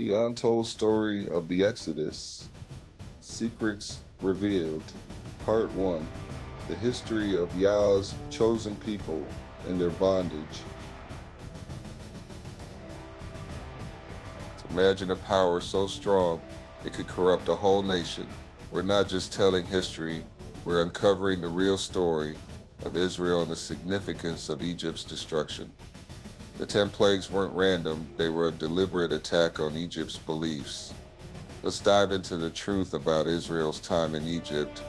The Untold Story of the Exodus, Secrets Revealed, Part 1, The History of Yah's Chosen People and Their Bondage. Imagine a power so strong it could corrupt a whole nation. We're not just telling history, we're uncovering the real story of Israel and the significance of Egypt's destruction. The 10 plagues weren't random, they were a deliberate attack on Egypt's beliefs. Let's dive into the truth about Israel's time in Egypt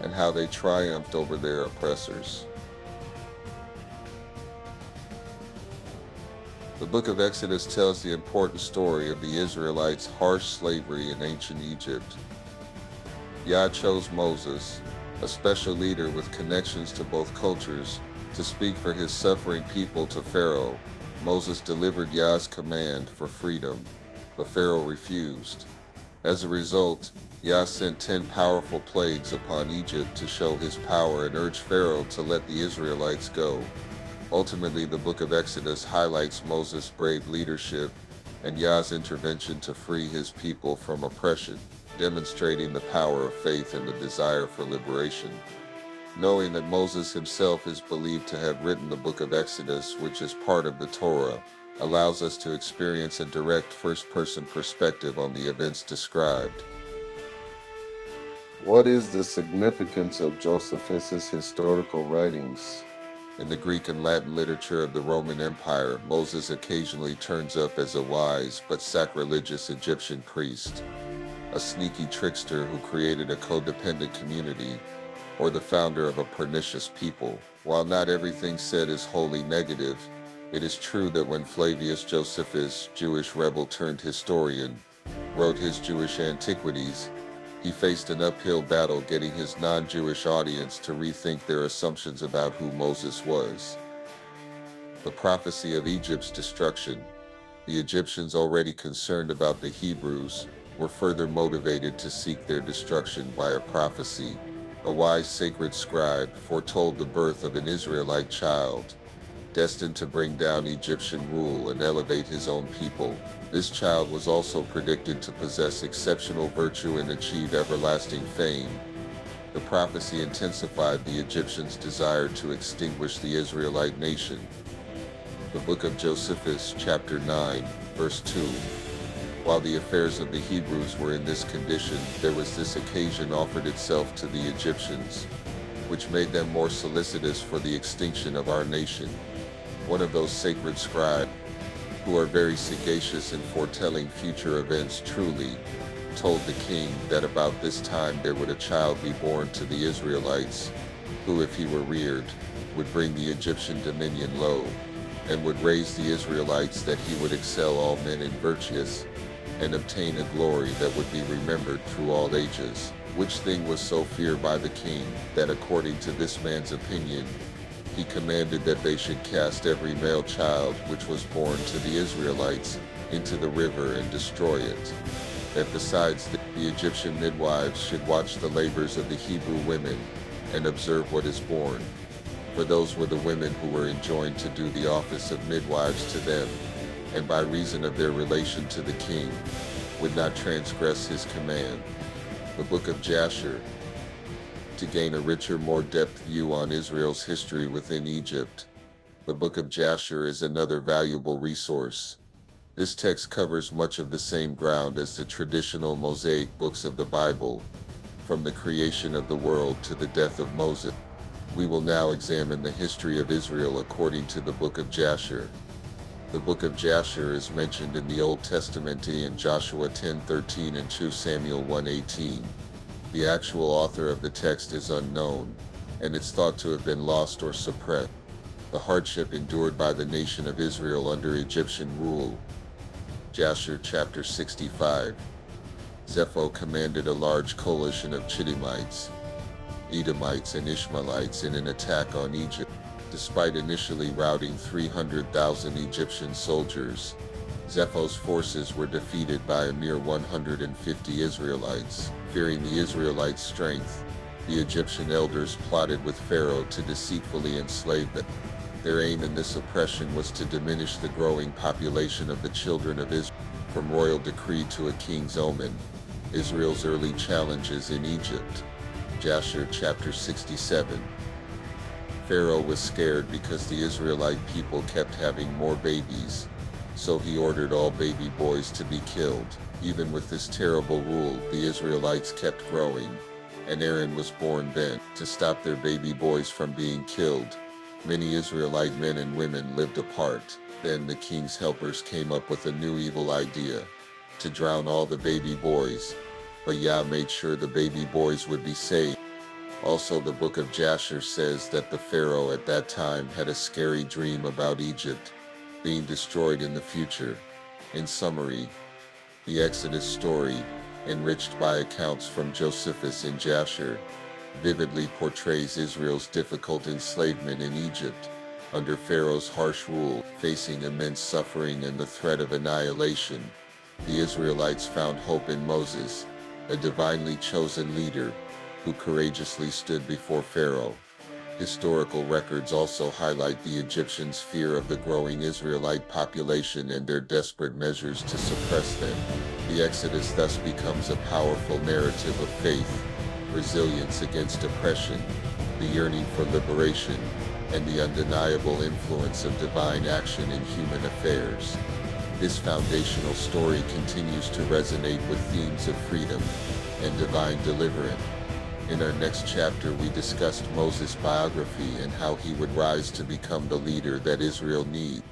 and how they triumphed over their oppressors. The book of Exodus tells the important story of the Israelites' harsh slavery in ancient Egypt. Yah chose Moses, a special leader with connections to both cultures, to speak for his suffering people to Pharaoh. Moses delivered Yah's command for freedom, but Pharaoh refused. As a result, Yah sent 10 powerful plagues upon Egypt to show his power and urge Pharaoh to let the Israelites go. Ultimately, the book of Exodus highlights Moses' brave leadership and Yah's intervention to free his people from oppression, demonstrating the power of faith and the desire for liberation. Knowing that Moses himself is believed to have written the book of Exodus, which is part of the Torah, allows us to experience a direct first-person perspective on the events described. What is the significance of Josephus' historical writings? In the Greek and Latin literature of the Roman Empire, Moses occasionally turns up as a wise but sacrilegious Egyptian priest, a sneaky trickster who created a codependent community, or the founder of a pernicious people. While not everything said is wholly negative, it is true that when Flavius Josephus, Jewish rebel turned historian, wrote his Jewish antiquities, he faced an uphill battle getting his non-Jewish audience to rethink their assumptions about who Moses was. The prophecy of Egypt's destruction. The Egyptians, already concerned about the Hebrews, were further motivated to seek their destruction by a prophecy. A wise sacred scribe foretold the birth of an Israelite child, destined to bring down Egyptian rule and elevate his own people. This child was also predicted to possess exceptional virtue and achieve everlasting fame. The prophecy intensified the Egyptians' desire to extinguish the Israelite nation. The book of Josephus, chapter 9, verse 2. While the affairs of the Hebrews were in this condition, there was this occasion offered itself to the Egyptians, which made them more solicitous for the extinction of our nation. One of those sacred scribes, who are very sagacious in foretelling future events, truly told the king that about this time there would a child be born to the Israelites, who, if he were reared, would bring the Egyptian dominion low, and would raise the Israelites, that he would excel all men in virtues, and obtain a glory that would be remembered through all ages, which thing was so feared by the king, that according to this man's opinion, he commanded that they should cast every male child which was born to the Israelites into the river and destroy it. That besides, the Egyptian midwives should watch the labors of the Hebrew women and observe what is born, for those were the women who were enjoined to do the office of midwives to them, and by reason of their relation to the king, would not transgress his command. The book of Jasher. To gain a richer, more depth view on Israel's history within Egypt, the book of Jasher is another valuable resource. This text covers much of the same ground as the traditional Mosaic books of the Bible, from the creation of the world to the death of Moses. We will now examine the history of Israel according to the book of Jasher. The book of Jasher is mentioned in the Old Testament in Joshua 10:13 and 2 Samuel 1:18. The actual author of the text is unknown, and it's thought to have been lost or suppressed. The hardship endured by the nation of Israel under Egyptian rule. Jasher chapter 65. Zepho commanded a large coalition of Chittimites, Edomites, and Ishmaelites in an attack on Egypt. Despite initially routing 300,000 Egyptian soldiers, Zepho's forces were defeated by a mere 150 Israelites. Fearing the Israelites' strength, the Egyptian elders plotted with Pharaoh to deceitfully enslave them. Their aim in this oppression was to diminish the growing population of the children of Israel. From royal decree to a king's omen, Israel's early challenges in Egypt. Jasher chapter 67. Pharaoh was scared because the Israelite people kept having more babies, so he ordered all baby boys to be killed. Even with this terrible rule, the Israelites kept growing, and Aaron was born then. To stop their baby boys from being killed, many Israelite men and women lived apart. Then the king's helpers came up with a new evil idea, to drown all the baby boys, but Yah made sure the baby boys would be saved. Also, the book of Jasher says that the Pharaoh at that time had a scary dream about Egypt being destroyed in the future. In summary, the Exodus story, enriched by accounts from Josephus in Jasher, vividly portrays Israel's difficult enslavement in Egypt, under Pharaoh's harsh rule. Facing immense suffering and the threat of annihilation, the Israelites found hope in Moses, a divinely chosen leader, who courageously stood before Pharaoh. Historical records also highlight the Egyptians' fear of the growing Israelite population and their desperate measures to suppress them. The Exodus thus becomes a powerful narrative of faith, resilience against oppression, the yearning for liberation, and the undeniable influence of divine action in human affairs. This foundational story continues to resonate with themes of freedom and divine deliverance. In our next chapter, we discussed Moses' biography and how he would rise to become the leader that Israel needs.